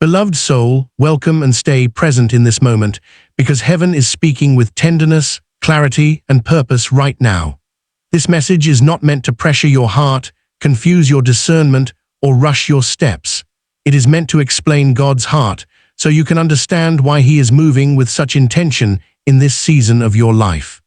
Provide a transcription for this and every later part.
Beloved soul, welcome and stay present in this moment, because heaven is speaking with tenderness, clarity, and purpose right now. This message is not meant to pressure your heart, confuse your discernment, or rush your steps. It is meant to explain God's heart, so you can understand why He is moving with such intention in this season of your life.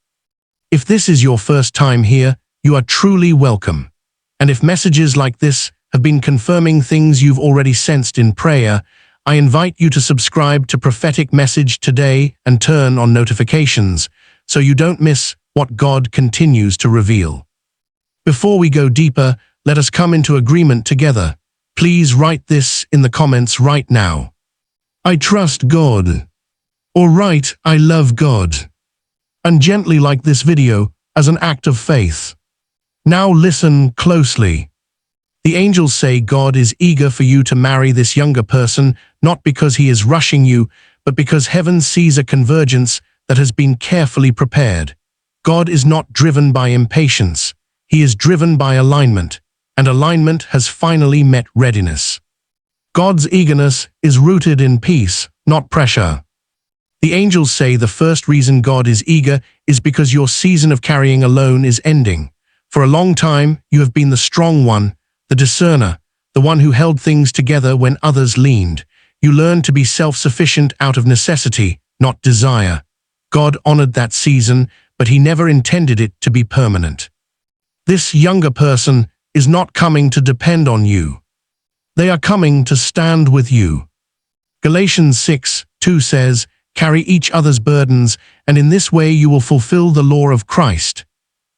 If this is your first time here, you are truly welcome. And if messages like this have been confirming things you've already sensed in prayer, I invite you to subscribe to Prophetic Message today and turn on notifications so you don't miss what God continues to reveal. Before we go deeper, let us come into agreement together. Please write this in the comments right now. I trust God. Or write, I love God. And gently like this video as an act of faith. Now listen closely. The angels say God is eager for you to marry this younger person, not because He is rushing you, but because heaven sees a convergence that has been carefully prepared. God is not driven by impatience. He is driven by alignment, and alignment has finally met readiness. God's eagerness is rooted in peace, not pressure. The angels say the first reason God is eager is because your season of carrying alone is ending. For a long time, you have been the strong one, the discerner, the one who held things together when others leaned. You learned to be self-sufficient out of necessity, not desire. God honored that season, but He never intended it to be permanent. This younger person is not coming to depend on you. They are coming to stand with you. Galatians 6:2 says, carry each other's burdens, and in this way you will fulfill the law of Christ.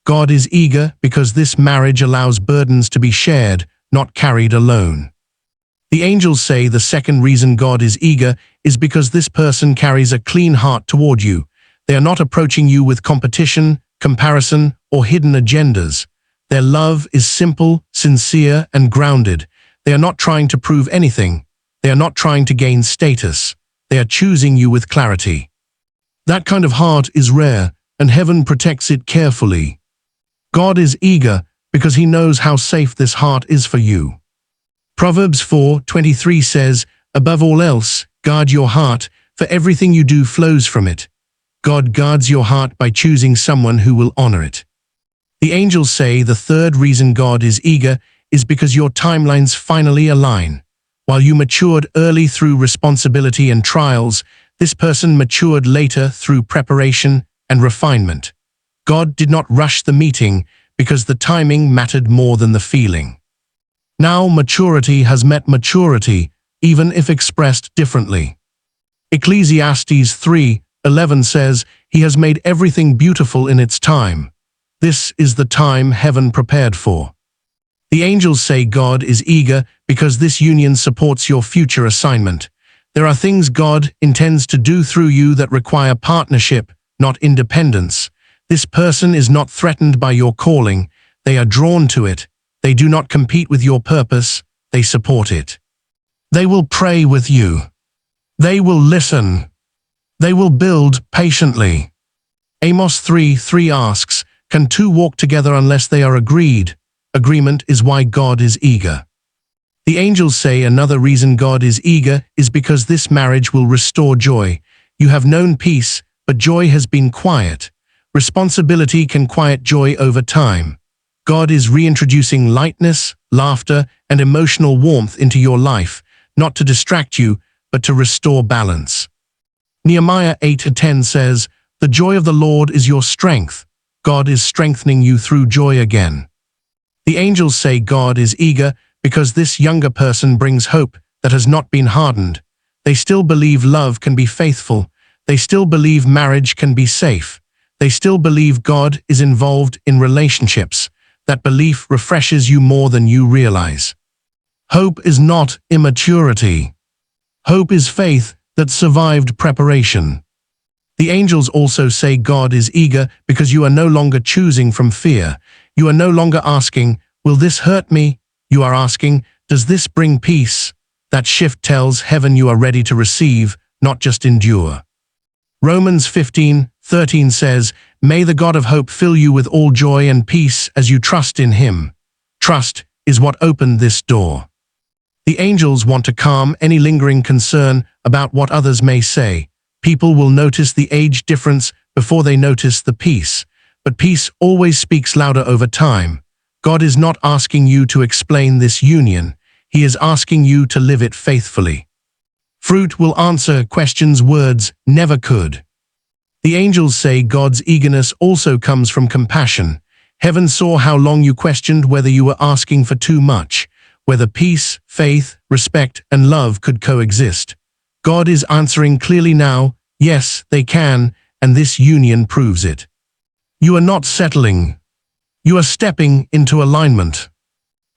God is eager because this marriage allows burdens to be shared, not carried alone. The angels say the second reason God is eager is because this person carries a clean heart toward you. They are not approaching you with competition, comparison, or hidden agendas. Their love is simple, sincere, and grounded. They are not trying to prove anything. They are not trying to gain status. They are choosing you with clarity. That kind of heart is rare, and heaven protects it carefully. God is eager because He knows how safe this heart is for you. Proverbs 4:23 says, above all else, guard your heart, for everything you do flows from it. God guards your heart by choosing someone who will honor it. The angels say the third reason God is eager is because your timelines finally align. While you matured early through responsibility and trials, this person matured later through preparation and refinement. God did not rush the meeting because the timing mattered more than the feeling. Now maturity has met maturity, even if expressed differently. Ecclesiastes 3:11 says, He has made everything beautiful in its time. This is the time heaven prepared for. The angels say God is eager because this union supports your future assignment. There are things God intends to do through you that require partnership, not independence. This person is not threatened by your calling. They are drawn to it. They do not compete with your purpose. They support it. They will pray with you. They will listen. They will build patiently. Amos 3:3 asks, can two walk together unless they are agreed? Agreement is why God is eager. The angels say another reason God is eager is because this marriage will restore joy. You have known peace, but joy has been quiet. Responsibility can quiet joy over time. God is reintroducing lightness, laughter, and emotional warmth into your life, not to distract you, but to restore balance. Nehemiah 8:10 says, the joy of the Lord is your strength. God is strengthening you through joy again. The angels say God is eager because this younger person brings hope that has not been hardened. They still believe love can be faithful. They still believe marriage can be safe. They still believe God is involved in relationships. That belief refreshes you more than you realize. Hope is not immaturity. Hope is faith that survived preparation. The angels also say God is eager because you are no longer choosing from fear. You are no longer asking, will this hurt me? You are asking, does this bring peace? That shift tells heaven you are ready to receive, not just endure. Romans 15:13 says, may the God of hope fill you with all joy and peace as you trust in Him. Trust is what opened this door. The angels want to calm any lingering concern about what others may say. People will notice the age difference before they notice the peace, but peace always speaks louder over time. God is not asking you to explain this union. He is asking you to live it faithfully. Fruit will answer questions words never could. The angels say God's eagerness also comes from compassion. Heaven saw how long you questioned whether you were asking for too much, whether peace, faith, respect, and love could coexist. God is answering clearly now, yes, they can, and this union proves it. You are not settling. You are stepping into alignment.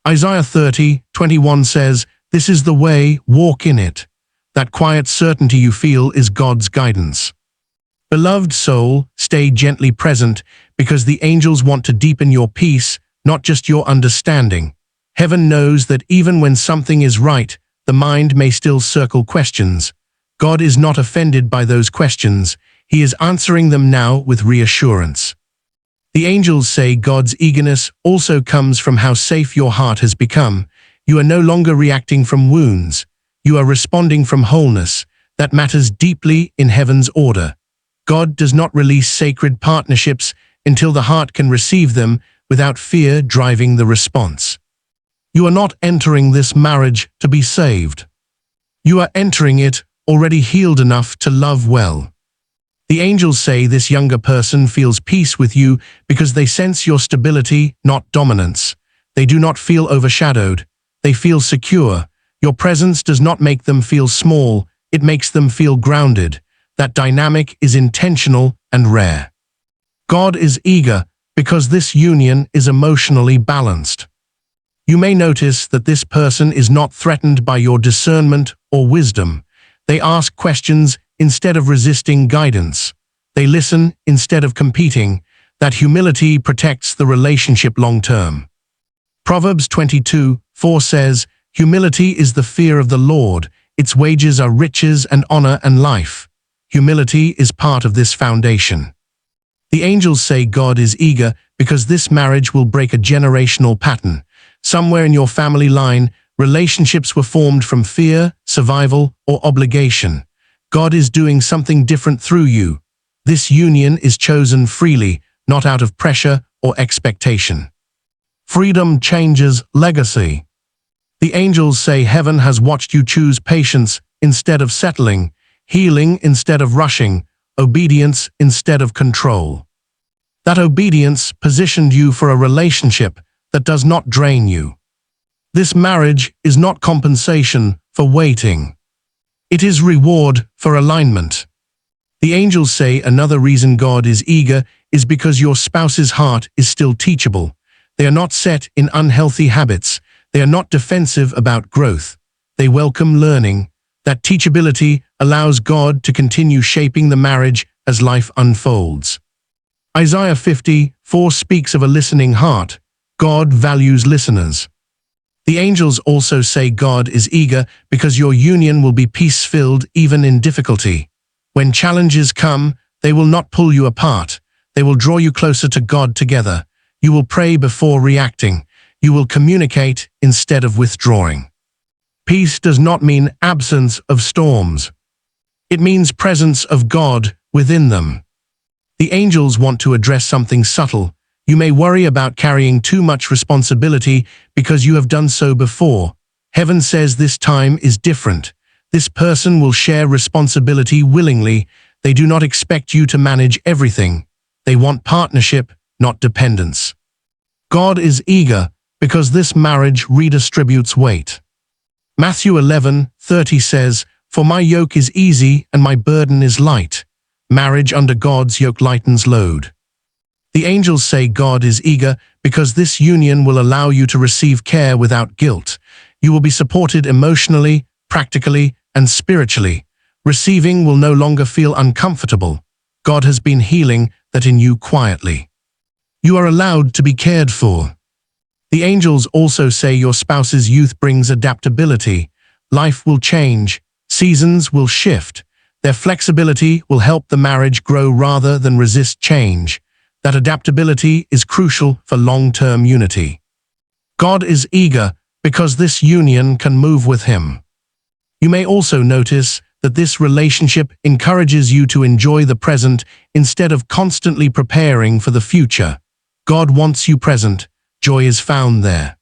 Isaiah 30:21 says, "This is the way, walk in it." That quiet certainty you feel is God's guidance. Beloved soul, stay gently present because the angels want to deepen your peace, not just your understanding. Heaven knows that even when something is right, the mind may still circle questions. God is not offended by those questions. He is answering them now with reassurance. The angels say God's eagerness also comes from how safe your heart has become. You are no longer reacting from wounds. You are responding from wholeness. That matters deeply in heaven's order. God does not release sacred partnerships until the heart can receive them without fear driving the response. You are not entering this marriage to be saved. You are entering it already healed enough to love well. The angels say this younger person feels peace with you because they sense your stability, not dominance. They do not feel overshadowed. They feel secure. Your presence does not make them feel small. It makes them feel grounded. That dynamic is intentional and rare. God is eager because this union is emotionally balanced. You may notice that this person is not threatened by your discernment or wisdom. They ask questions instead of resisting guidance. They listen instead of competing. That humility protects the relationship long term. Proverbs 22:4 says, "Humility is the fear of the Lord. Its wages are riches and honor and life." Humility is part of this foundation. The angels say God is eager because this marriage will break a generational pattern. Somewhere in your family line, relationships were formed from fear, survival, or obligation. God is doing something different through you. This union is chosen freely, not out of pressure or expectation. Freedom changes legacy. The angels say heaven has watched you choose patience instead of settling, healing instead of rushing, obedience instead of control. That obedience positioned you for a relationship that does not drain you. This marriage is not compensation for waiting. It is reward for alignment. The angels say another reason God is eager is because your spouse's heart is still teachable. They are not set in unhealthy habits. They are not defensive about growth. They welcome learning. That teachability allows God to continue shaping the marriage as life unfolds. Isaiah 50:4 speaks of a listening heart. God values listeners. The angels also say God is eager because your union will be peace-filled even in difficulty. When challenges come, they will not pull you apart. They will draw you closer to God together. You will pray before reacting. You will communicate instead of withdrawing. Peace does not mean absence of storms. It means presence of God within them. The angels want to address something subtle. You may worry about carrying too much responsibility because you have done so before. Heaven says this time is different. This person will share responsibility willingly. They do not expect you to manage everything. They want partnership, not dependence. God is eager because this marriage redistributes weight. Matthew 11:30 says, "For my yoke is easy and my burden is light." Marriage under God's yoke lightens load. The angels say God is eager because this union will allow you to receive care without guilt. You will be supported emotionally, practically, and spiritually. Receiving will no longer feel uncomfortable. God has been healing that in you quietly. You are allowed to be cared for. The angels also say your spouse's youth brings adaptability. Life will change. Seasons will shift. Their flexibility will help the marriage grow rather than resist change. That adaptability is crucial for long-term unity. God is eager because this union can move with Him. You may also notice that this relationship encourages you to enjoy the present instead of constantly preparing for the future. God wants you present. Joy is found there.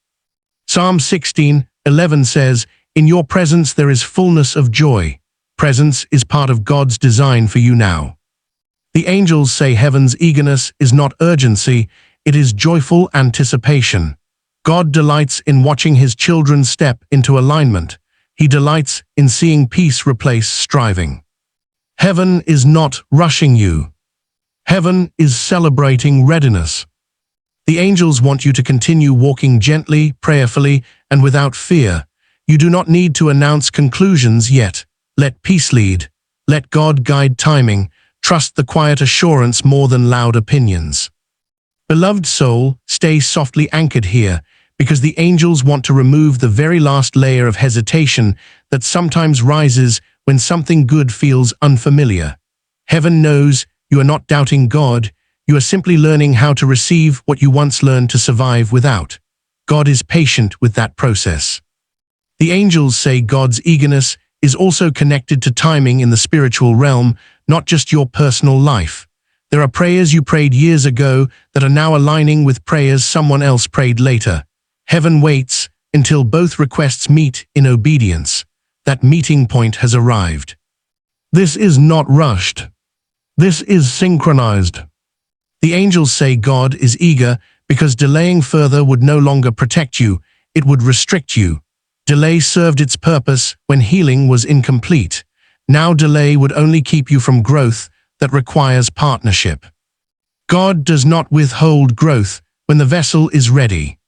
Psalm 16:11 says, "In your presence there is fullness of joy." Presence is part of God's design for you now. The angels say heaven's eagerness is not urgency, it is joyful anticipation. God delights in watching His children step into alignment. He delights in seeing peace replace striving. Heaven is not rushing you. Heaven is celebrating readiness. The angels want you to continue walking gently, prayerfully, and without fear. You do not need to announce conclusions yet. Let peace lead. Let God guide timing. Trust the quiet assurance more than loud opinions. Beloved soul, stay softly anchored here, because the angels want to remove the very last layer of hesitation that sometimes rises when something good feels unfamiliar. Heaven knows you are not doubting God, you are simply learning how to receive what you once learned to survive without. God is patient with that process. The angels say God's eagerness is also connected to timing in the spiritual realm, not just your personal life. There are prayers you prayed years ago that are now aligning with prayers someone else prayed later. Heaven waits until both requests meet in obedience. That meeting point has arrived. This is not rushed. This is synchronized. The angels say God is eager because delaying further would no longer protect you, it would restrict you. Delay served its purpose when healing was incomplete. Now delay would only keep you from growth that requires partnership. God does not withhold growth when the vessel is ready.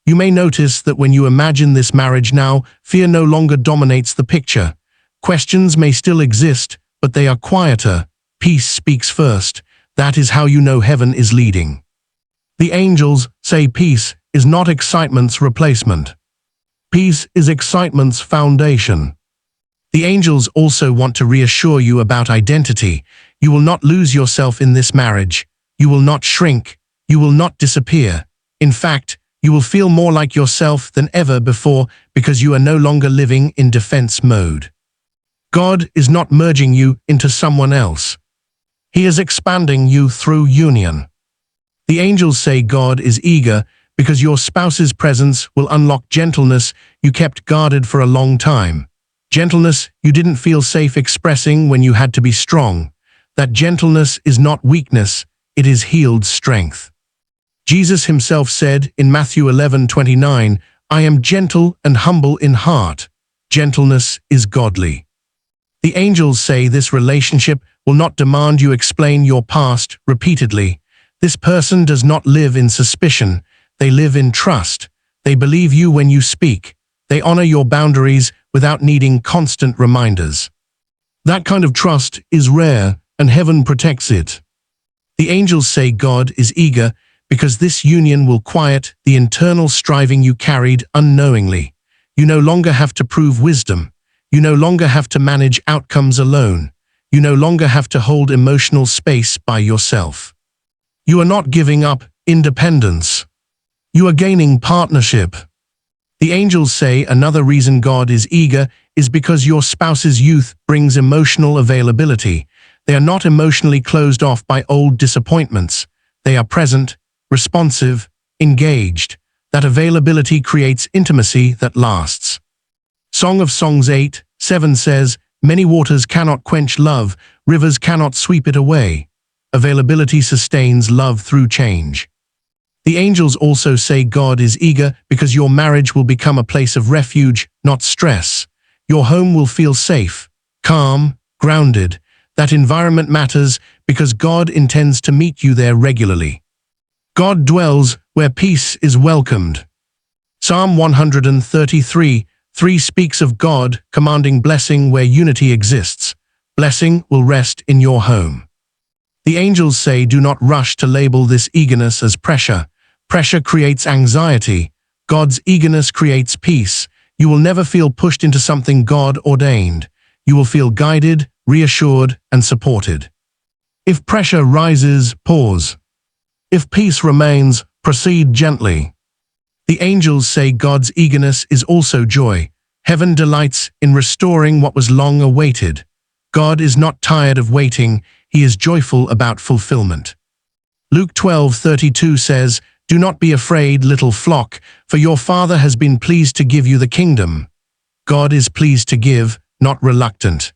You may notice that when you imagine this marriage now, fear no longer dominates the picture. Questions may still exist, but they are quieter. Peace speaks first. That is how you know heaven is leading. The angels say peace is not excitement's replacement. Peace is excitement's foundation. The angels also want to reassure you about identity. You will not lose yourself in this marriage. You will not shrink. You will not disappear. In fact, you will feel more like yourself than ever before because you are no longer living in defense mode. God is not merging you into someone else. He is expanding you through union. The angels say God is eager because your spouse's presence will unlock gentleness you kept guarded for a long time. Gentleness you didn't feel safe expressing when you had to be strong. That gentleness is not weakness, it is healed strength. Jesus Himself said in Matthew 11:29, "I am gentle and humble in heart." Gentleness is godly. The angels say this relationship will not demand you explain your past repeatedly. This person does not live in suspicion. They live in trust. They believe you when you speak. They honor your boundaries without needing constant reminders. That kind of trust is rare, and heaven protects it. The angels say God is eager because this union will quiet the internal striving you carried unknowingly. You no longer have to prove wisdom. You no longer have to manage outcomes alone. You no longer have to hold emotional space by yourself. You are not giving up independence. You are gaining partnership. The angels say another reason God is eager is because your spouse's youth brings emotional availability. They are not emotionally closed off by old disappointments. They are present, responsive, engaged. That availability creates intimacy that lasts. Song of Songs 8:7 says, "Many waters cannot quench love, rivers cannot sweep it away." Availability sustains love through change. The angels also say God is eager because your marriage will become a place of refuge, not stress. Your home will feel safe, calm, grounded. That environment matters because God intends to meet you there regularly. God dwells where peace is welcomed. Psalm 133:3 speaks of God commanding blessing where unity exists. Blessing will rest in your home. The angels say do not rush to label this eagerness as pressure. Pressure creates anxiety. God's eagerness creates peace. You will never feel pushed into something God ordained. You will feel guided, reassured, and supported. If pressure rises, pause. If peace remains, proceed gently. The angels say God's eagerness is also joy. Heaven delights in restoring what was long awaited. God is not tired of waiting, he is joyful about fulfillment. Luke 12:32 says, "Do not be afraid, little flock, for your Father has been pleased to give you the kingdom." God is pleased to give, not reluctant.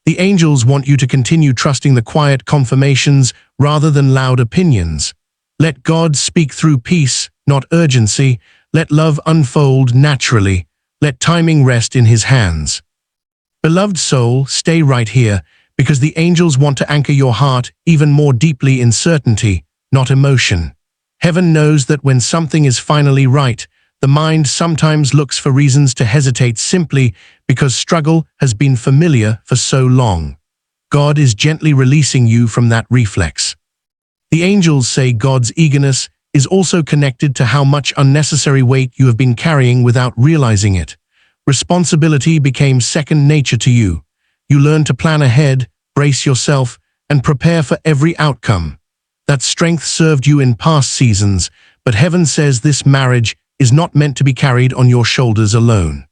The angels want you to continue trusting the quiet confirmations rather than loud opinions. Let God speak through peace, not urgency. Let love unfold naturally. Let timing rest in his hands. Beloved soul, stay right here, because the angels want to anchor your heart even more deeply in certainty, not emotion. Heaven knows that when something is finally right, the mind sometimes looks for reasons to hesitate simply because struggle has been familiar for so long. God is gently releasing you from that reflex. The angels say God's eagerness is also connected to how much unnecessary weight you have been carrying without realizing it. Responsibility became second nature to you. You learned to plan ahead, brace yourself, and prepare for every outcome. That strength served you in past seasons, but heaven says this marriage is not meant to be carried on your shoulders alone.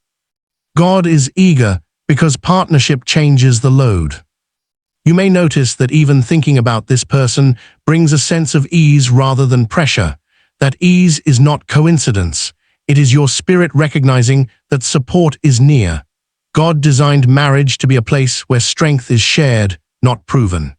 God is eager because partnership changes the load. You may notice that even thinking about this person brings a sense of ease rather than pressure. That ease is not coincidence. It is your spirit recognizing that support is near. God designed marriage to be a place where strength is shared, not proven.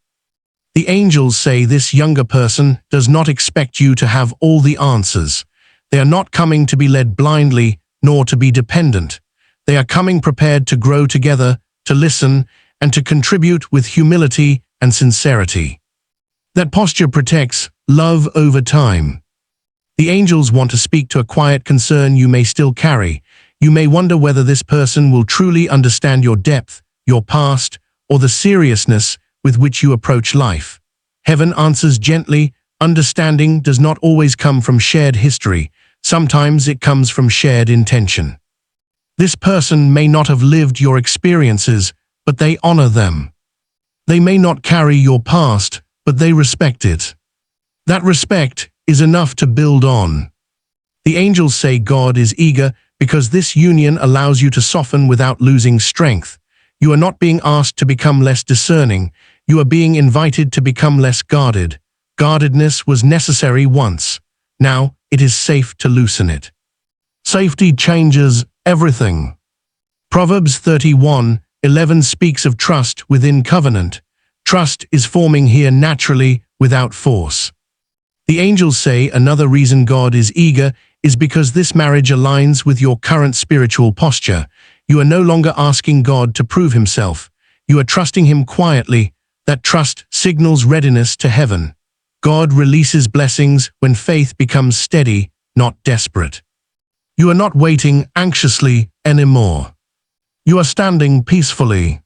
The angels say this younger person does not expect you to have all the answers. They are not coming to be led blindly, nor to be dependent. They are coming prepared to grow together, to listen, and to contribute with humility and sincerity. That posture protects love over time. The angels want to speak to a quiet concern you may still carry. You may wonder whether this person will truly understand your depth, your past, or the seriousness with which you approach life. Heaven answers gently. Understanding does not always come from shared history. Sometimes it comes from shared intention. This person may not have lived your experiences, but they honor them. They may not carry your past, but they respect it. That respect is enough to build on. The angels say God is eager because this union allows you to soften without losing strength. You are not being asked to become less discerning. You are being invited to become less guarded. Guardedness was necessary once. Now it is safe to loosen it. Safety changes everything. Proverbs 31:11 speaks of trust within covenant. Trust is forming here naturally, without force. The angels say another reason God is eager is because this marriage aligns with your current spiritual posture. You are no longer asking God to prove himself. You are trusting him quietly. That trust signals readiness to heaven. God releases blessings when faith becomes steady, not desperate. You are not waiting anxiously anymore. You are standing peacefully.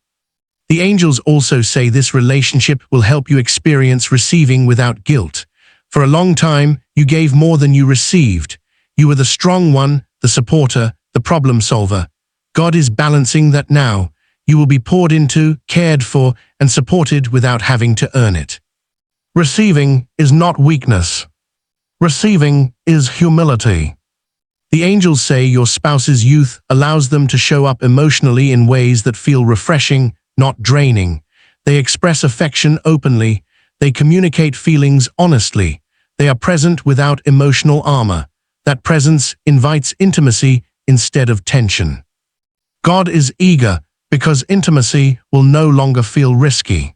The angels also say this relationship will help you experience receiving without guilt. For a long time, you gave more than you received. You were the strong one, the supporter, the problem solver. God is balancing that now. You will be poured into, cared for, and supported without having to earn it. Receiving is not weakness. Receiving is humility. The angels say your spouse's youth allows them to show up emotionally in ways that feel refreshing, not draining. They express affection openly. They communicate feelings honestly. They are present without emotional armor. That presence invites intimacy instead of tension. God is eager because intimacy will no longer feel risky.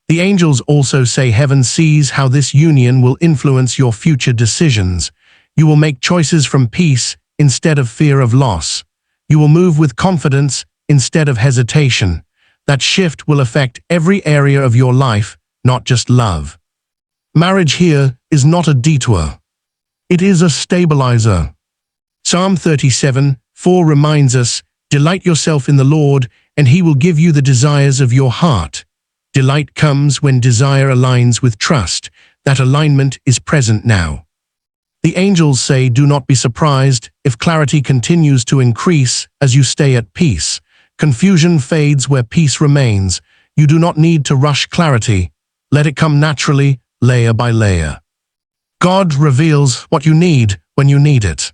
The angels also say heaven sees how this union will influence your future decisions. You will make choices from peace instead of fear of loss. You will move with confidence instead of hesitation. That shift will affect every area of your life, not just love. Marriage here is not a detour. It is a stabilizer. Psalm 37:4 reminds us, "Delight yourself in the Lord, and he will give you the desires of your heart." Delight comes when desire aligns with trust. That alignment is present now. The angels say do not be surprised if clarity continues to increase as you stay at peace. Confusion fades where peace remains. You do not need to rush clarity. Let it come naturally, layer by layer. God reveals what you need when you need it.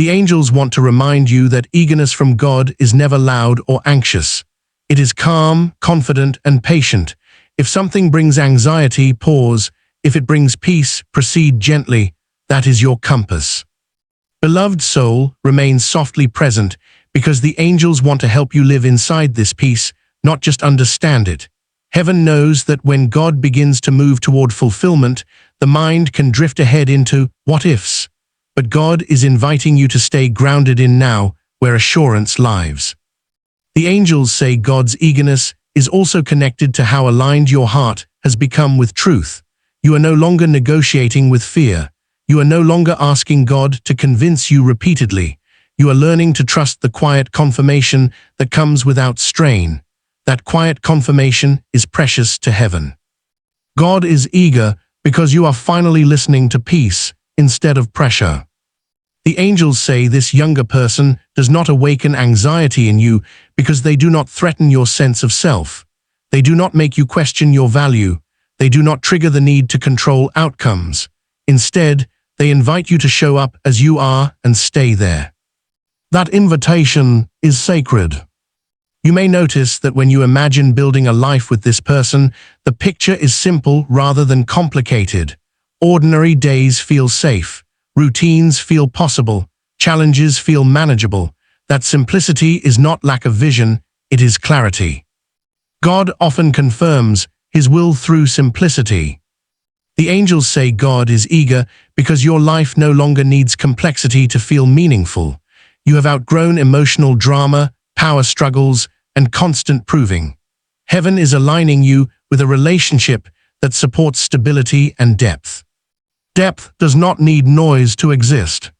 The angels want to remind you that eagerness from God is never loud or anxious. It is calm, confident, and patient. If something brings anxiety, pause. If it brings peace, proceed gently. That is your compass. Beloved soul, remain softly present, because the angels want to help you live inside this peace, not just understand it. Heaven knows that when God begins to move toward fulfillment, the mind can drift ahead into what-ifs. But God is inviting you to stay grounded in now, where assurance lives. The angels say God's eagerness is also connected to how aligned your heart has become with truth. You are no longer negotiating with fear. You are no longer asking God to convince you repeatedly. You are learning to trust the quiet confirmation that comes without strain. That quiet confirmation is precious to heaven. God is eager because you are finally listening to peace instead of pressure. The angels say this younger person does not awaken anxiety in you because they do not threaten your sense of self. They do not make you question your value. They do not trigger the need to control outcomes. Instead, they invite you to show up as you are and stay there. That invitation is sacred. You may notice that when you imagine building a life with this person, the picture is simple rather than complicated. Ordinary days feel safe. Routines feel possible. Challenges feel manageable. That simplicity is not lack of vision, it is clarity. God often confirms His will through simplicity. The angels say God is eager because your life no longer needs complexity to feel meaningful. You have outgrown emotional drama, power struggles, and constant proving. Heaven is aligning you with a relationship that supports stability and depth. Depth does not need noise to exist.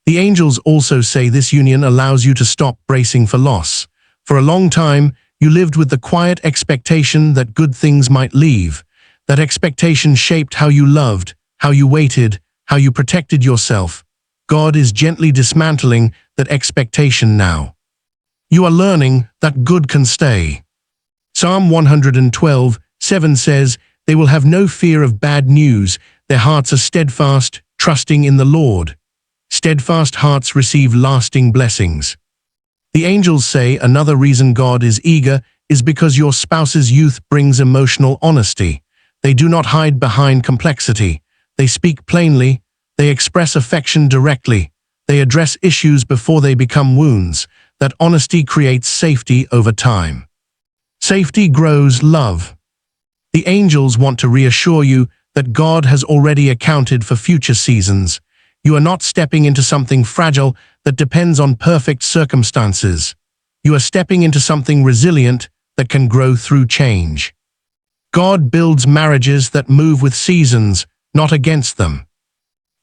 The angels also say this union allows you to stop bracing for loss. For a long time, you lived with the quiet expectation that good things might leave. That expectation shaped how you loved, how you waited, how you protected yourself. God is gently dismantling that expectation now. You are learning that good can stay. Psalm 112:7 says, "They will have no fear of bad news. Their hearts are steadfast, trusting in the Lord." Steadfast hearts receive lasting blessings. The angels say another reason God is eager is because your spouse's youth brings emotional honesty. They do not hide behind complexity. They speak plainly. They express affection directly. They address issues before they become wounds. That honesty creates safety over time. Safety grows love. The angels want to reassure you that God has already accounted for future seasons. You are not stepping into something fragile that depends on perfect circumstances. You are stepping into something resilient that can grow through change. God builds marriages that move with seasons, not against them.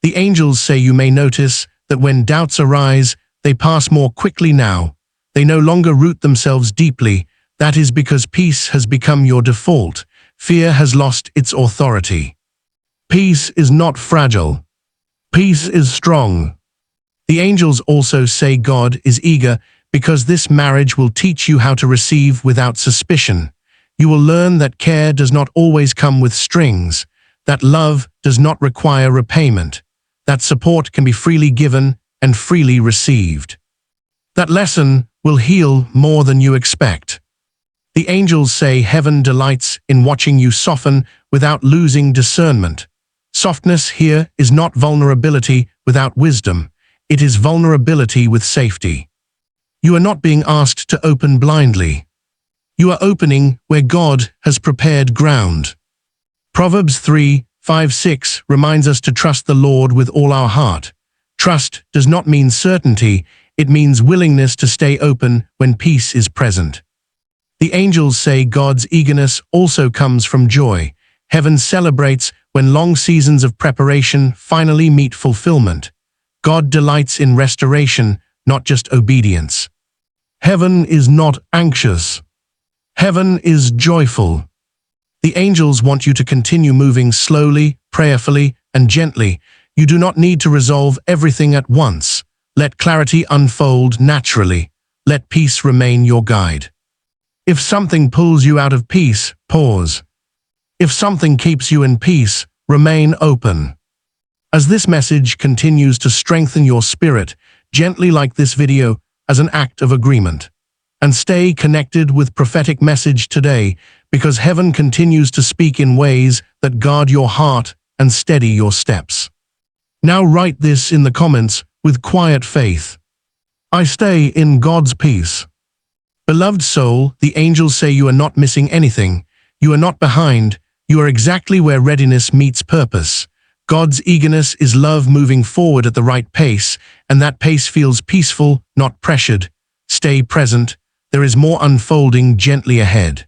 The angels say you may notice that when doubts arise, they pass more quickly now. They no longer root themselves deeply. That is because peace has become your default. Fear has lost its authority. Peace is not fragile. Peace is strong. The angels also say God is eager because this marriage will teach you how to receive without suspicion. You will learn that care does not always come with strings, that love does not require repayment, that support can be freely given and freely received. That lesson will heal more than you expect. The angels say heaven delights in watching you soften without losing discernment. Softness here is not vulnerability without wisdom. It is vulnerability with safety. You are not being asked to open blindly. You are opening where God has prepared ground. Proverbs 3:5-6 reminds us to trust the Lord with all our heart. Trust does not mean certainty, it means willingness to stay open when peace is present. The angels say God's eagerness also comes from joy. Heaven celebrates when long seasons of preparation finally meet fulfillment. God delights in restoration, not just obedience. Heaven is not anxious. Heaven is joyful. The angels want you to continue moving slowly, prayerfully, and gently. You do not need to resolve everything at once. Let clarity unfold naturally. Let peace remain your guide. If something pulls you out of peace, pause. If something keeps you in peace, remain open. As this message continues to strengthen your spirit, gently like this video as an act of agreement. And stay connected with prophetic message today, because heaven continues to speak in ways that guard your heart and steady your steps. Now write this in the comments with quiet faith. I stay in God's peace. Beloved soul, the angels say you are not missing anything. You are not behind. You are exactly where readiness meets purpose. God's eagerness is love moving forward at the right pace, and that pace feels peaceful, not pressured. Stay present. There is more unfolding gently ahead.